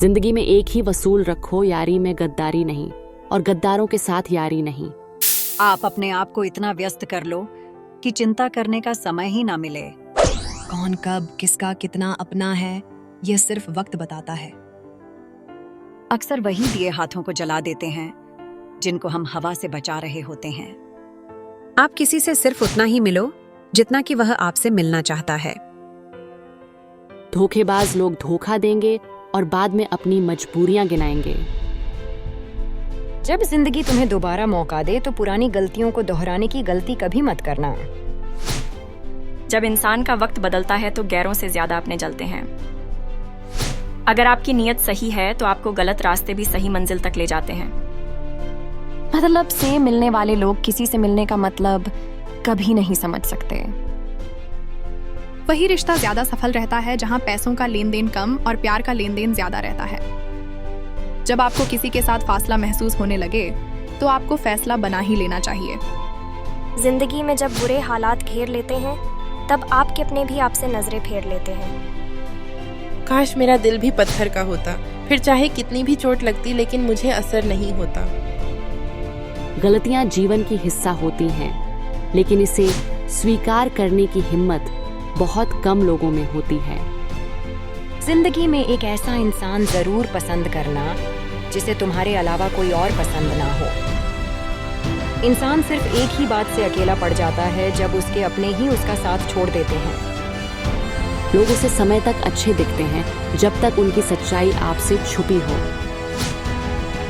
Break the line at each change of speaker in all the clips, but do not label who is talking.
जिंदगी में एक ही वसूल रखो, यारी में गद्दारी नहीं और गद्दारों के साथ यारी नहीं।
आप अपने आप को इतना व्यस्त कर लो कि चिंता करने का समय ही ना मिले।
कौन कब किसका कितना अपना है, यह सिर्फ वक्त बताता है।
अक्सर वही दिए हाथों को जला देते हैं जिनको हम हवा से बचा रहे होते हैं।
आप किसी से सिर्फ उतना ही मिलो जितना कि वह आपसे मिलना चाहता है।
धोखेबाज लोग धोखा देंगे और बाद में अपनी मजबूरियां गिनाएंगे।
जब जिंदगी तुम्हें दोबारा मौका दे तो पुरानी गलतियों को दोहराने की गलती कभी मत करना।
जब इंसान का वक्त बदलता है तो गैरों से ज्यादा अपने जलते हैं। अगर आपकी नीयत सही है तो आपको गलत रास्ते भी सही मंजिल तक ले जाते हैं।
मतलब से मिलने वाले लोग किसी से मिलने का मतलब कभी नहीं समझ सकते।
वही रिश्ता ज्यादा सफल रहता है जहां पैसों का लेन देन कम और प्यार का लेन देन ज्यादा रहता है। जब आपको किसी के साथ फासला महसूस होने लगे तो आपको फैसला बना ही लेना चाहिए।
जिंदगी में जब बुरे हालात घेर लेते हैं तब आपके अपने भी आपसे नजरें फेर लेते हैं।
काश मेरा दिल भी पत्थर का होता, फिर चाहे कितनी भी चोट लगती लेकिन मुझे असर नहीं होता।
गलतियां जीवन की हिस्सा होती हैं, लेकिन इसे स्वीकार करने की हिम्मत बहुत कम लोगों में होती है।
जिंदगी में एक ऐसा इंसान जरूर पसंद करना जिसे तुम्हारे अलावा कोई और पसंद ना हो। इंसान सिर्फ एक ही बात से अकेला पड़ जाता है जब उसके अपने ही उसका साथ छोड़ देते हैं।
लोग उसे समय तक अच्छे दिखते हैं जब तक उनकी सच्चाई आपसे छुपी हो।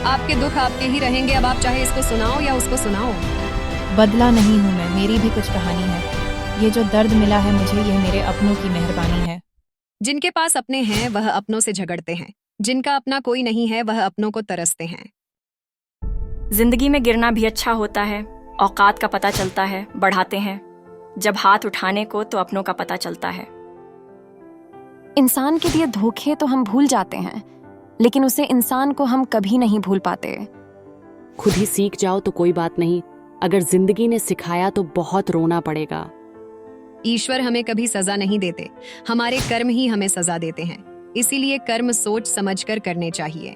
आपके दुख आपके ही रहेंगे, अब आप चाहे इसको सुनाओ या उसको सुनाओ।
बदला नहीं हूँ मैं, मेरी भी कुछ कहानी है। ये जो दर्द मिला है मुझे, यह मेरे अपनों की मेहरबानी है।
जिनके पास अपने हैं वह अपनों से झगड़ते हैं, जिनका अपना कोई नहीं है वह अपनों को तरसते हैं।
जिंदगी में गिरना भी अच्छा होता है, औकात का पता चलता है, बढ़ाते हैं। जब हाथ उठाने को तो अपनों का पता चलता है।
इंसान के दिए धोखे तो हम भूल जाते हैं, लेकिन उसे इंसान को हम कभी नहीं भूल पाते।
खुद ही सीख जाओ तो कोई बात नहीं, अगर जिंदगी ने सिखाया तो बहुत रोना पड़ेगा।
ईश्वर हमें कभी सजा नहीं देते, हमारे कर्म ही हमें सजा देते हैं। इसीलिए कर्म सोच समझकर करने चाहिए।